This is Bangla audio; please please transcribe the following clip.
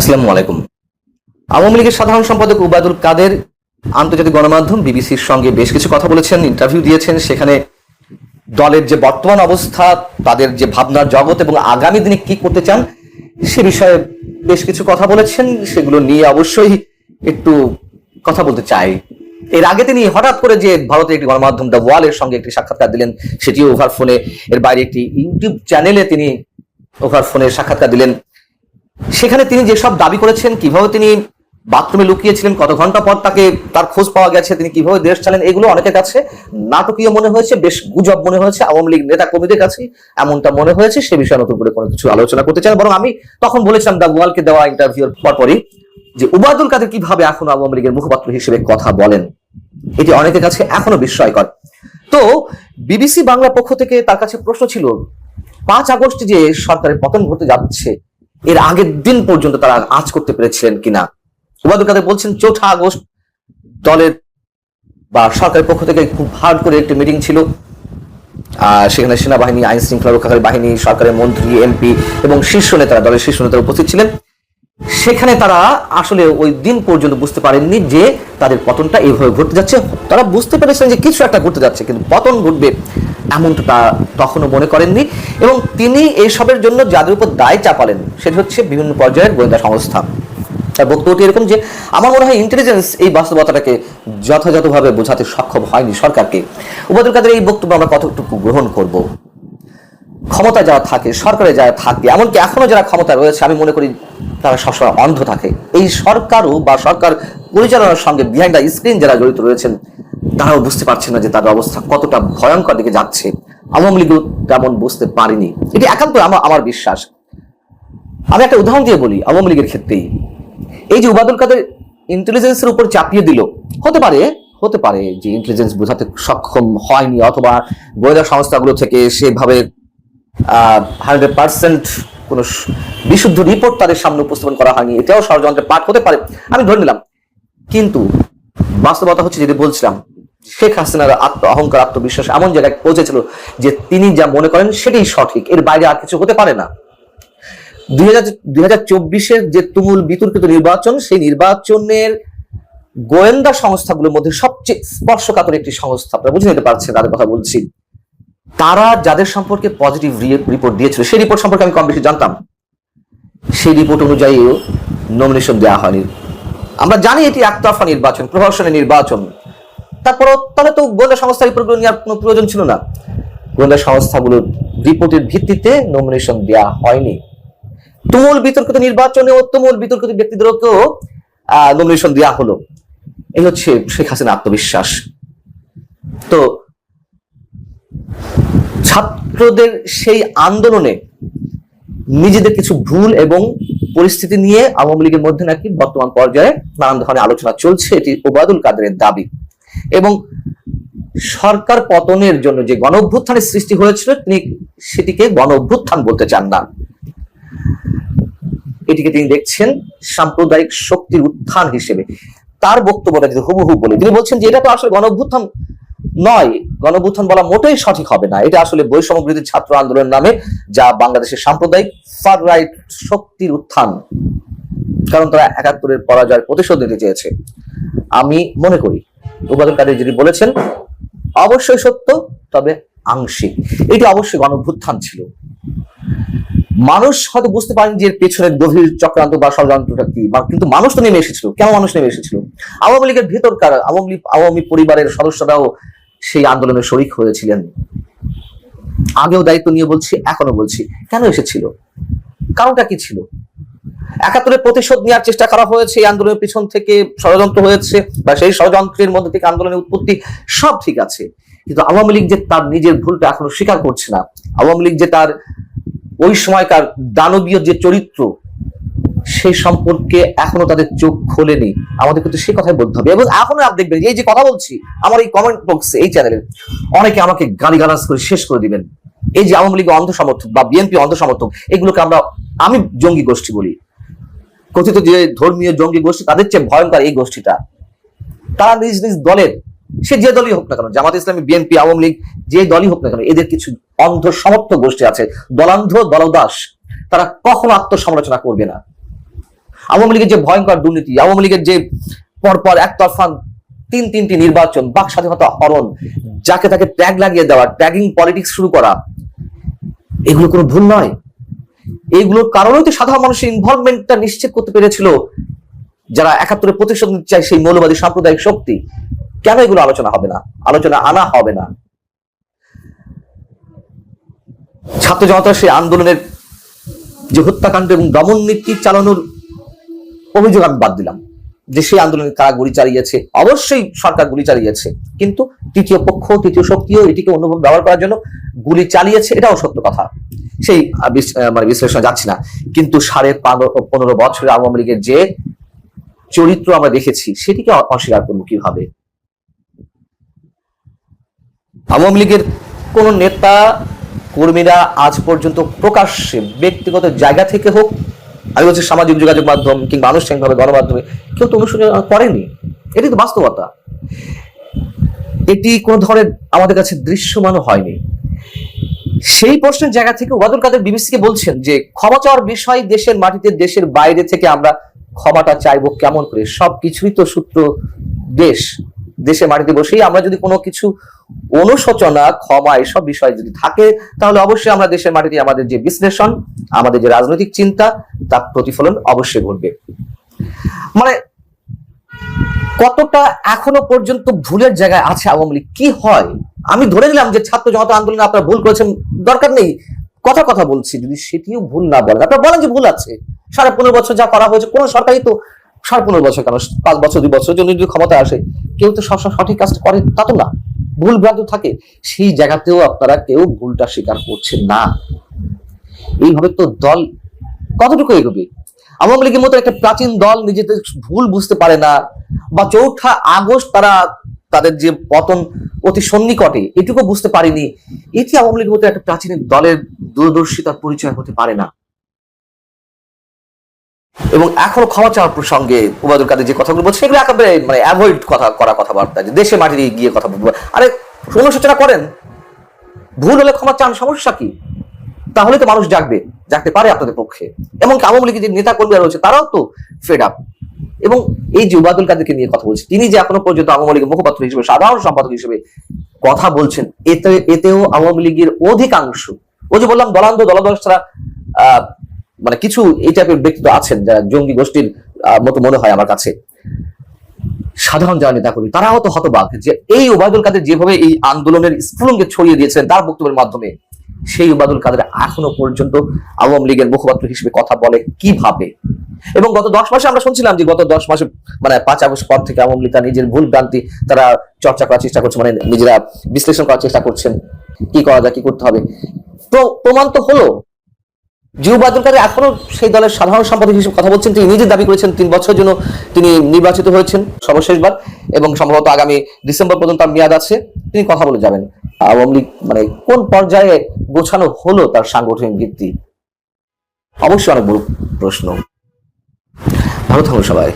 আসসালামু আলাইকুম। আওয়ামী লীগের সাধারণ সম্পাদক উবায়দুল কাদের আন্তর্জাতিক গণমাধ্যম বিবিসির সঙ্গে বেশ কিছু কথা বলেছেন, ইন্টারভিউ দিয়েছেন। সেখানে দলের যে বর্তমান অবস্থা, তাদের যে ভাবনার জগৎ এবং আগামী দিনে কি করতে চান সে বিষয়ে বেশ কিছু কথা বলেছেন। সেগুলো নিয়ে অবশ্যই একটু কথা বলতে চাই। এর আগে তিনি হঠাৎ করে যে ভারতের একটি গণমাধ্যম দ্য ওয়ালের সঙ্গে একটি সাক্ষাৎকার দিলেন, সেটিও ওভার ফোনে। এর বাইরে একটি ইউটিউব চ্যানেলে তিনি ওভার ফোনে সাক্ষাৎকার দিলেন। সেখানে তিনি যেসব দাবি করেছেন, কিভাবে তিনি বাথরুমে লুকিয়েছিলেন, কত ঘন্টা পর তার খোঁজ পাওয়া গেছে, তিনি কিভাবে দেশ চালেন, এগুলো অনেকের কাছে নাটকীয় মনে হয়েছে, বেশ গুজব মনে হয়েছে। আওয়ামী লীগ নেতা কর্মীদের কাছে এমনটা মনে হয়েছে। সে বিষয়ে নতুন করে কোনো কিছু আলোচনা করতে চান, বরং আমি তখন বলেছিলাম দ্য ওয়ালকে দেওয়া ইন্টারভিউর পরপরই যে উবায়দুল কাদের কিভাবে এখন আওয়ামী লীগের মুখপাত্র হিসেবে কথা বলেন, এটি অনেকের কাছে এখনো বিস্ময়কর। তো বিবিসি বাংলার পক্ষ থেকে তার কাছে প্রশ্ন ছিল, 5 আগস্ট যে সরকারের পতন ঘটতে যাচ্ছে, এর আগের দিন পর্যন্ত তারা আজ করতে পেরেছিলেন কিনা। উবায়দুল কাদের বলছেন 4 আগস্ট দলের বা সরকারের পক্ষ থেকে খুব হার্ড করে একটি মিটিং ছিল। সেখানে সেনাবাহিনী, আইন শৃঙ্খলা রক্ষাকারী বাহিনী, সরকারের মন্ত্রী, এমপি এবং শীর্ষ নেতারা, দলের শীর্ষ নেতারা উপস্থিত ছিলেন। সেখানে তারা আসলে ওই দিন পর্যন্ত বুঝতে পারেননি যে তাদের পতনটা এইভাবে ঘটতে যাচ্ছে। তারা বুঝতে পেরেছেন যে কিছু একটা ঘটতে যাচ্ছে, কিন্তু পতন ঘটবে এমনটা তখনও মনে করেননি। এবং তিনি এইসবের জন্য যাদের উপর দায় চাপালেন সেটি হচ্ছে বিভিন্ন পর্যায়ের গোয়েন্দা সংস্থা। তার বক্তব্যটি এরকম যে, আমার মনে হয় ইন্টেলিজেন্স এই বাস্তবতাটাকে যথাযথভাবে বোঝাতে সক্ষম হয়নি সরকারকে। উবায়দুল কাদের এই বক্তব্য আমরা কতটুকু গ্রহণ করব? ক্ষমতায় যারা থাকে, সরকারে যারা থাকে, এমনকি এখনো যারা ক্ষমতা রয়েছে, আমি মনে করি তারা সবসময় অন্ধ থাকে। এই সরকারও বা সরকার পরিচালনার সঙ্গে বিহাইন্ড দ্য স্ক্রিন যারা জড়িত রয়েছেন, তারাও বুঝতে পারছে না যে তাদের অবস্থা কতটা ভয়ঙ্কর দিকে যাচ্ছে। আওয়ামী লীগও তেমন বুঝতে পারেনি, এটি একান্ত আমার বিশ্বাস। আমি একটা উদাহরণ দিয়ে বলি আওয়ামী লীগের ক্ষেত্রেই। এই যে উবায়দুল কাদের ইন্টেলিজেন্সের উপর চাপিয়ে দিল, হতে পারে যে ইন্টেলিজেন্স বোঝাতে সক্ষম হয়নি, অথবা গোয়েন্দা সংস্থাগুলো থেকে সেভাবে 100% কোন বিশুদ্ধ রিপোর্ট তাদের সামনে উপস্থাপন করা হয়নি, এটাও ষড়যন্ত্রের পাঠ হতে পারে, আমি ধরে নিলাম। কিন্তু বাস্তবতা হচ্ছে, যেটি বলছিলাম, শেখ হাসিনার অহংকার, আত্মবিশ্বাস এমন জায়গায় পৌঁছেছিল যে তিনি যা মনে করেন সেটাই সঠিক, এর বাইরে আর কিছু হতে পারে না। 2024-এর যে তুমুল বিতর্কিত নির্বাচন, সেই নির্বাচনের গোয়েন্দা সংস্থাগুলোর মধ্যে সবচেয়ে স্পর্শকাতর একটি সংস্থা, আপনারা বুঝে নিতে পারছেন তাদের কথা বলছি। তারা যাদের সম্পর্কে পজিটিভ রিপোর্ট দিয়েছিল, সেই রিপোর্ট সম্পর্কে আমি কম বেশি জানতাম, সেই রিপোর্ট অনুযায়ীও নমিনেশন দেওয়া হয়নি। আমরা জানি এটি একতরফা নির্বাচন, প্রহসনের নির্বাচন। তারপরও তাহলে তো গোয়েন্দা সংস্থা রিপোর্টগুলো নেওয়ার কোনো প্রয়োজন ছিল না। গোয়েন্দা সংস্থাগুলোর রিপোর্টের ভিত্তিতে নমিনেশন দেওয়া হয়নি। তুমুল বিতর্কিত নির্বাচনে ও তুমুল বিতর্কিত ব্যক্তিদেরকেও নমিনেশন দেওয়া হলো। এই হচ্ছে শেখ হাসিনা আত্মবিশ্বাস। তো ছাত্রদের সেই আন্দোলনে নিজেদের কিছু ভুল এবং পরিস্থিতি নিয়ে আওয়ামী লীগের মধ্যে নাকি বর্তমান পর্যায়ে নানান ধরনের আলোচনা চলছে, এটি উবায়দুল কাদেরের দাবি। এবং সরকার পতনের জন্য যে গণ অভ্যুত্থানের সৃষ্টি হয়েছিল, তিনি সেটিকে গণ অভ্যুত্থান বলতে চান না। এটিকে তিনি দেখছেন সাম্প্রদায়িক শক্তির উত্থান হিসেবে। তার বক্তব্যটা যদি হুবহু বলে, তিনি বলছেন যে এটা তো আসলে গণ অভ্যুত্থান নয়, গণ অভ্যুত্থান বলা মোটেই সঠিক হবে না, এটা আসলে বৈষম্য বিরোধী ছাত্র আন্দোলনের নামে যা বাংলাদেশের সাম্প্রদায়িক ফার রাইট শক্তির উত্থান, কারণ তারা 71-এর পরাজয়ের প্রতিশোধ নিতে চেয়েছে। আমি মনে করি উবায়দুল কাদের যিনি বলেছেন অবশ্যই সত্য, তবে আংশিক। এটি অবশ্যই গণ অভ্যুত্থান ছিল। মানুষ হয়তো বুঝতে পারেন যে এর পেছনে গভীর চক্রান্ত বা ষড়যন্ত্রটা কি, কিন্তু মানুষ তো নেমে এসেছিল। কেন মানুষ নেমে এসেছিল? আওয়ামী লীগের ভেতরকার আওয়ামী পরিবারের সদস্যরাও সেই আন্দোলনে শরিক হয়েছিলেন। আগেও দায়িত্ব নিয়ে বলছি, এখনো বলছি, কেন এসেছিল, কারণটা কি ছিল? 71-এর প্রতিশোধ নেওয়ার চেষ্টা করা হয়েছে, এই আন্দোলনের পিছন থেকে ষড়যন্ত্র হয়েছে, বা সেই ষড়যন্ত্রের মধ্যে থেকে আন্দোলনের উৎপত্তি, সব ঠিক আছে। কিন্তু আওয়ামী লীগ যে তার নিজের ভুলটা এখনো স্বীকার করছে না, আওয়ামী লীগ যে তার ওই সময়কার দানবীয় যে চরিত্র, সেই সম্পর্কে এখনো তাদের চোখ খোলেনি। আমাদের কিন্তু সেই কথাই বলতে হবে। এবং এখনো আপনি দেখবেন এই যে কথা বলছি, আমার এই কমেন্ট বক্সে, এই চ্যানেলে অনেকে আমাকে গালিগালাজ করে শেষ করে দিবেন। এই যে আওয়ামী লীগ অন্ধ সমর্থক বা বিএনপি অন্ধ সমর্থক, এগুলোকে আমি জঙ্গি গোষ্ঠী বলি। কথিত যে ধর্মীয় জঙ্গি গোষ্ঠী, তাদের চেয়ে ভয়ঙ্কর এই গোষ্ঠীটা। তারা নিজ নিজ দলের, সে যে দলই হোক না কেন, জামাত ইসলামী, বিএনপি, আওয়ামী লীগ, যে দলই হোক না কেন, এদের কিছু অন্ধ সমর্থক গোষ্ঠী আছে, দলান্ধ দলদাস। তারা কখনো আত্মসমালোচনা করবে না। আওয়ামী লীগের যে ভয়ঙ্কর দুর্নীতি, আওয়ামী লীগের যে পরপর একতরফা তিনটি নির্বাচন, বাক স্বাধীনতা হরণ, যাকে তাকে ট্যাগ লাগিয়ে দেওয়া, ট্যাগিং পলিটিক্স শুরু করা, এগুলো কোনো ভুল নয়। এইগুলোর কারণেই তো সাধারণ মানুষের ইনভলভমেন্টটা নিশ্চিত করতে পেরেছিল যারা ৭১ প্রতিশোধ নিতে চায়, সেই মৌলবাদী সাম্প্রদায়িক শক্তি। কেন এগুলো আলোচনা হবে না, আলোচনা আনা হবে না? ছাত্র জনতার সেই আন্দোলনের যে হত্যাকাণ্ড এবং দমন নীতি চালানোর অভিযোগ আমি বাদ দিলাম, যে সেই আন্দোলনে কারা গুলি চালিয়েছে, অবশ্যই সরকার গুলি চালিয়েছে, কিন্তু তৃতীয় পক্ষ, তৃতীয় শক্তিও এটিকে অন্যভাবে ব্যবহার করার জন্য গুলি চালিয়েছে, এটাও সত্য কথা। সেই মানে বিশ্লেষণে যাচ্ছি না, কিন্তু 15.5 বছরে আওয়ামী লীগের যে চরিত্র আমরা দেখেছি, সেটিকে অস্বীকার করবো কিভাবে? আওয়ামী লীগের কোন নেতা কর্মীরা আজ পর্যন্ত প্রকাশ্যে ব্যক্তিগত জায়গা থেকে হোক, আমি বলছি সামাজিক যোগাযোগ মাধ্যম কিংবা আনুষ্ঠানিকভাবে গণমাধ্যমে, কেউ তো অনুশোচনা করেনি। এটি তো বাস্তবতা। এটি কোন ধরনের আমাদের কাছে দৃশ্যমানও হয়নি। সেই প্রশ্নের জায়গা থেকে ওবায়দুল কাদের বিবিসিকে বলছেন যে ক্ষমা চাওয়ার বিষয় দেশের মাটিতে, দেশের বাইরে থেকে আমরা ক্ষমাটা চাইবো কেমন করে? সবকিছুই তো সূত্র দেশের মাটিতে বসেই আমরা যদি কোনো কিছু অনুশোচনা, ক্ষমা এসব বিষয় যদি থাকে, তাহলে অবশ্যই আমরা দেশের মাটিতে আমাদের যে বিশ্লেষণ, আমাদের যে রাজনৈতিক চিন্তা, তার প্রতিফলন অবশ্যই ঘটবে। মানে কতটা এখনো পর্যন্ত ভুলের জায়গায় আছে আওয়ামী লীগ? কি হয়, আমি ধরে নিলাম যে ছাত্র জনতা আন্দোলনে আপনারা ভুল করেছেন, দরকার নেই, কথা বলছি, যদি সেটিও ভুল না বলেন, আপনারা বলেন যে ভুল আছে। 15.5 বছর যা করা হয়েছে, কোন সরকারই তো 15.5 বছর কেন, 5 বছর 2 বছর জন্য যদি ক্ষমতা আসে, কেউ তো সবসময় সঠিক কাজটা করে তা তো না, ভুল ভ্রান্ত থাকে। সেই জায়গাতেও আপনারা কেউ ভুলটা স্বীকার করছেন না। এইভাবে তো দল কতটুকু এগোবে? আওয়ামী লীগের মতো একটা প্রাচীন দল নিজেদের ভুল বুঝতে পারে না, বা 4 আগস্ট তারা তাদের যে পতন অতি সন্নিকটে, এটুকু বুঝতে পারেনি, এটি আওয়ামী লীগের মতো একটা প্রাচীন দলের দূরদর্শিতার পরিচয় হতে পারে না। এবং এখনো ক্ষমা চাওয়ার প্রসঙ্গে ওবায়দুল কাদের যে কথাগুলো বলছে, সেগুলো একেবারে মানে অ্যাভয়েড কথাবার্তা, যে দেশে মাটি গিয়ে কথা বলবো। আরে অনুশোচনা করেন, ভুল হলে ক্ষমা চান, সমস্যা কি? তাহলে তো মানুষ জাগতে পারে আপনাদের পক্ষে। এবং আওয়ামী লীগের যে নেতা কর্মীরা রয়েছে, তারাও তো ফেড আপ। এবং এই যে ওবায়দুল কাদেরকে নিয়ে কথা বলছে, তিনি যে এখনো পর্যন্ত আওয়ামী লীগের মুখপাত্র হিসেবে, সাধারণ সম্পাদক হিসেবে কথা বলছেন, এতেও আওয়ামী লীগের অধিকাংশ, ওই যে বললাম দলাদল ছাড়া মানে কিছু এই টাইপের ব্যক্তিত্ব আছেন যারা জঙ্গি গোষ্ঠীর মতো মনে হয় আমার কাছে, সাধারণ যারা নেতা কর্মী, তারাও তো হতবাক যে এই ওবায়দুল কাদের যেভাবে এই আন্দোলনের স্ফুলিঙ্গে ছড়িয়ে দিয়েছেন তার বক্তব্যের মাধ্যমে, সেই ওবায়দুল কাদের এখনো পর্যন্ত আওয়ামী লীগের মুখপাত্র হিসেবে কথা বলে কিভাবে? এবং গত 10 মাসে আমরা শুনছিলাম যে গত 10 মাসে মানে 5 আগস্ট পর থেকে আওয়ামী লীগ তার নিজের ভুল ভ্রান্তি তারা চর্চা করার চেষ্টা করছে, মানে নিজেরা বিশ্লেষণ করার চেষ্টা করছেন, কি করা যায়, কি করতে হবে। প্রমাণ তো হলো যে ওবায়দুল কাদের এখনো সেই দলের সাধারণ সম্পাদক হিসেবে কথা বলছেন। তিনি নিজে দাবি করেছেন 3 বছরের জন্য তিনি নির্বাচিত হয়েছেন সর্বশেষবার, এবং সম্ভবত আগামী ডিসেম্বর পর্যন্ত তার মেয়াদ আছে, তিনি কথা বলে যাবেন। আওয়ামী লীগ মানে কোন পর্যায়ে গোছানো হলো তার সাংগঠনিক ভিত্তি, অবশ্যই অনেক বড় প্রশ্ন। ভালো থাকুন সবাই।